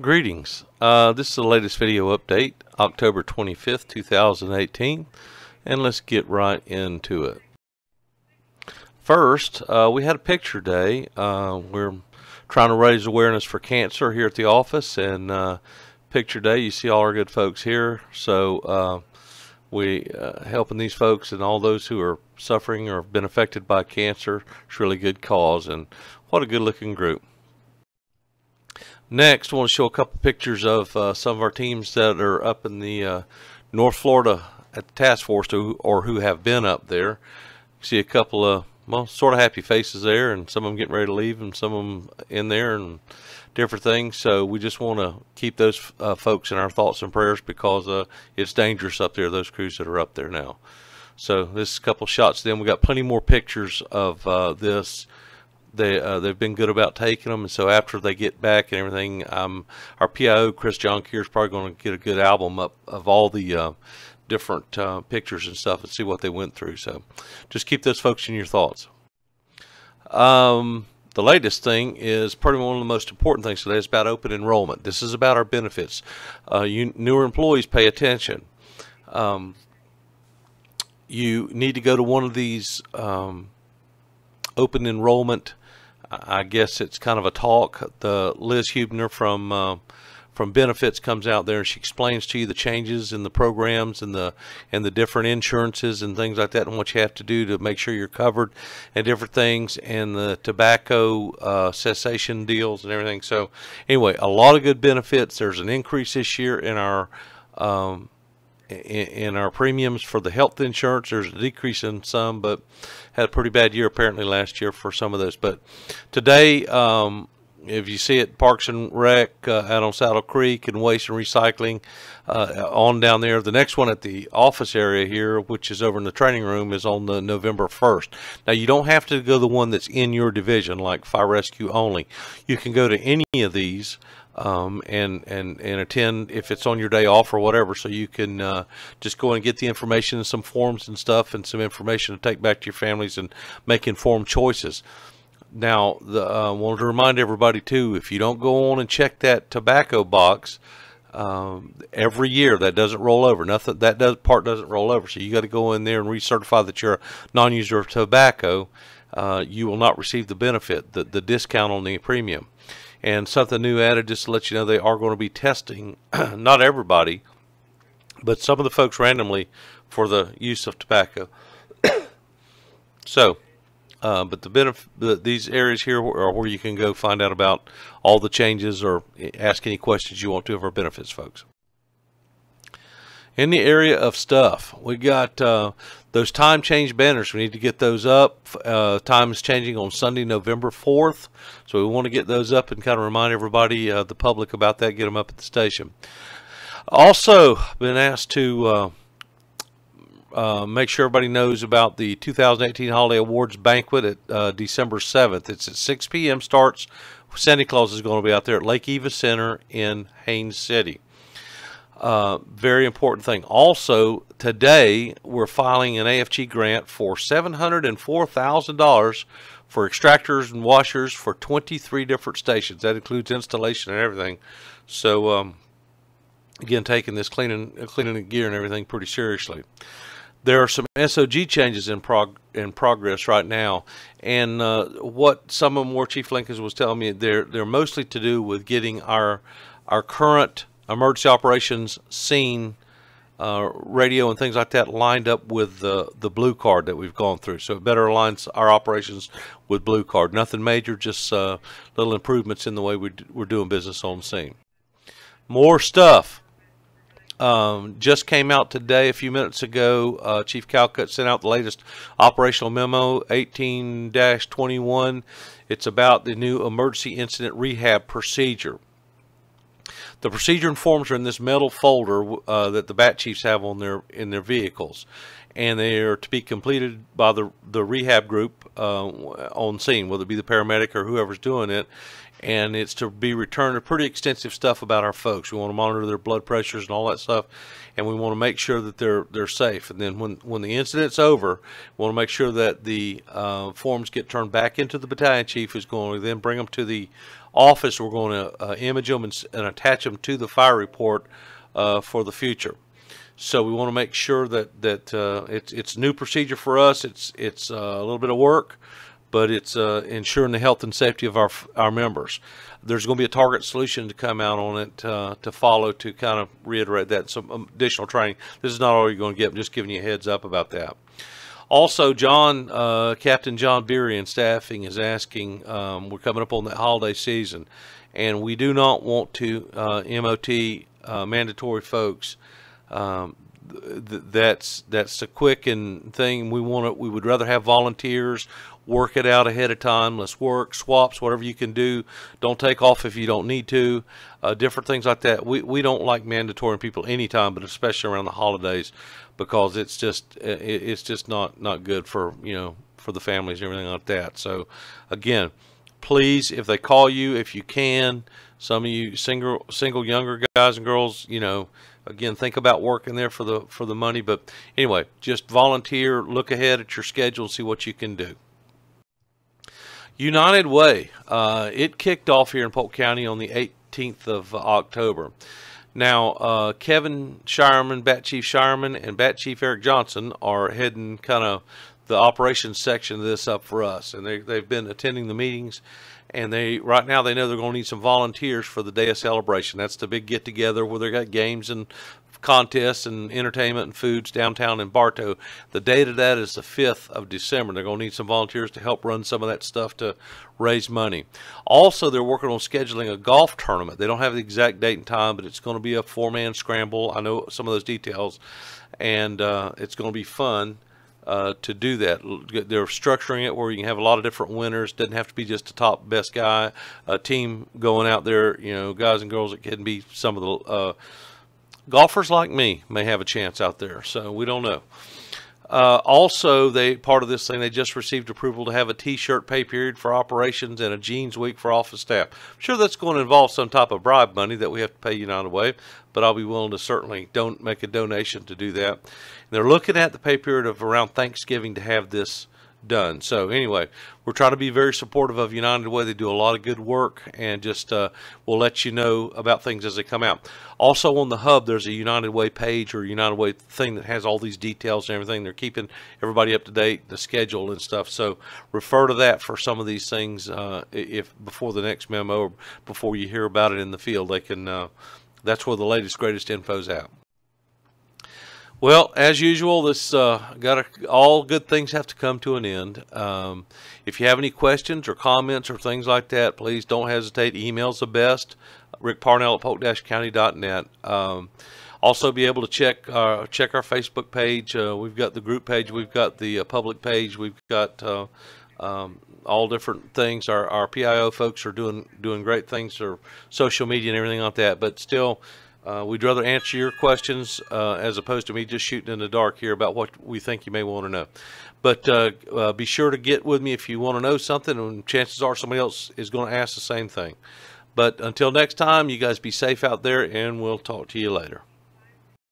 Greetings. This is the latest video update, October 25th, 2018, and let's get right into it. First, we had a picture day. We're trying to raise awareness for cancer here at the office, and picture day, you see all our good folks here. So we helping these folks and all those who are suffering or have been affected by cancer. It's a really good cause, and what a good looking group. Next, I want to show a couple pictures of some of our teams that are up in the North Florida at the task force or who have been up there. You see a couple of, well, sort of happy faces there, and some of them getting ready to leave and some of them in there and different things. So we just want to keep those folks in our thoughts and prayers because it's dangerous up there, those crews that are up there now. So this is a couple shots of them. We got plenty more pictures of this. They've been good about taking them, and so after they get back and everything, our PIO Chris John Keir is probably going to get a good album up of all the different pictures and stuff and see what they went through. So just keep those folks in your thoughts. The latest thing is probably one of the most important things today is about open enrollment. This is about our benefits. You newer employees, pay attention. You need to go to one of these open enrollment. I guess it's kind of a talk. The Liz Hubner from Benefits comes out there and she explains to you the changes in the programs and the different insurances and things like that, and what you have to do to make sure you're covered and different things, and the tobacco cessation deals and everything. So anyway, a lot of good benefits. There's an increase this year in our premiums for the health insurance. There's a decrease in some, but had a pretty bad year apparently last year for some of those. But today, if you see it, Parks and Rec out on Saddle Creek, and Waste and Recycling on down there. The next one at the office area here, which is over in the training room, is on the November 1st. Now, you don't have to go the one that's in your division, like fire rescue only. You can go to any of these and attend if it's on your day off or whatever, so you can just go and get the information and some forms and stuff and some information to take back to your families and make informed choices. Now, I wanted to remind everybody too, if you don't go on and check that tobacco box every year, that doesn't roll over. Nothing part doesn't roll over. So you got to go in there and recertify that you're a non-user of tobacco. You will not receive the benefit, the discount on the premium. And something new added, just to let you know, they are going to be testing, not everybody, but some of the folks randomly for the use of tobacco. So, but these areas here are where you can go find out about all the changes or ask any questions you want to of our benefits folks. In the area of stuff, we got those time change banners. We need to get those up. Time is changing on Sunday, November 4th. So we want to get those up and kind of remind everybody, the public, about that, get them up at the station. Also, been asked to make sure everybody knows about the 2018 Holiday Awards Banquet at December 7th. It's at 6 p.m. starts. Santa Claus is going to be out there at Lake Eva Center in Haines City. Very important thing. Also, today we're filing an AFG grant for $704,000 for extractors and washers for 23 different stations. That includes installation and everything. So, again, taking this cleaning gear and everything pretty seriously. There are some SOG changes in progress right now, and what some of them were, Chief Lincoln was telling me, they're mostly to do with getting our current emergency operations scene radio and things like that lined up with the blue card that we've gone through. So it better aligns our operations with blue card. Nothing major, just little improvements in the way we're doing business on scene. More stuff just came out today a few minutes ago. Chief Calcutt sent out the latest operational memo 18-21. It's about the new emergency incident rehab procedure. The procedure and forms are in this metal folder that the BAT chiefs have in their vehicles, and they are to be completed by the rehab group on scene, whether it be the paramedic or whoever's doing it. And it's to be returned. Pretty extensive stuff about our folks. We want to monitor their blood pressures and all that stuff, and we want to make sure that they're safe. And then when the incident's over, we want to make sure that the forms get turned back into the battalion chief, who's going to then bring them to the office. We're going to image them and attach them to the fire report for the future. So we want to make sure that it's a new procedure for us. It's a little bit of work, but it's ensuring the health and safety of our members. There's going to be a target solution to come out on it to follow, to kind of reiterate that, some additional training. This is not all you're going to get. I'm just giving you a heads up about that. Also, Captain John Beery and staffing is asking, we're coming up on the holiday season, and we do not want to MOT mandatory folks. That's a quick and thing. We would rather have volunteers work it out ahead of time. Let's work swaps, whatever you can do. Don't take off if you don't need to. Different things like that. We don't like mandatory people anytime, but especially around the holidays, because it's just not good for for the families and everything like that. So again, please, if they call you, if you can, some of you single younger guys and girls, again, think about working there for the money. But anyway, just volunteer, look ahead at your schedule, and see what you can do. United Way, it kicked off here in Polk County on the 18th of October. Now, Kevin Shireman, Bat Chief Shireman, and Bat Chief Eric Johnson are heading kind of the operations section of this up for us, and they've been attending the meetings. And right now they know they're going to need some volunteers for the day of celebration. That's the big get together where they got games and contests and entertainment and foods downtown in Bartow. The date of that is the 5th of December. They're going to need some volunteers to help run some of that stuff to raise money. Also, they're working on scheduling a golf tournament. They don't have the exact date and time, but it's going to be a 4-man scramble. I know some of those details, and it's going to be fun to do that. They're structuring it where you can have a lot of different winners. Doesn't have to be just the top best guy. A team going out there, guys and girls, it can be some of the golfers like me may have a chance out there. So we don't know. Also, part of this thing, they just received approval to have a T-shirt pay period for operations and a jeans week for office staff. I'm sure that's going to involve some type of bribe money that we have to pay United Way, but I'll be willing to certainly make a donation to do that. And they're looking at the pay period of around Thanksgiving to have this done. So anyway, we're trying to be very supportive of United Way. They do a lot of good work, and just we'll let you know about things as they come out. Also on the hub, there's a United Way page or United Way thing that has all these details and everything. They're keeping everybody up to date, the schedule and stuff. So refer to that for some of these things if before the next memo or before you hear about it in the field. They can. That's where the latest greatest info's at. Well, as usual, this all good things have to come to an end. If you have any questions or comments or things like that, please don't hesitate. Email's the best. Rick Parnell at polk-county.net. Also, be able to check our Facebook page. We've got the group page. We've got the public page. We've got all different things. Our PIO folks are doing great things for social media and everything like that. But still, we'd rather answer your questions as opposed to me just shooting in the dark here about what we think you may want to know. But be sure to get with me if you want to know something, and chances are somebody else is going to ask the same thing. But until next time, you guys be safe out there, and we'll talk to you later.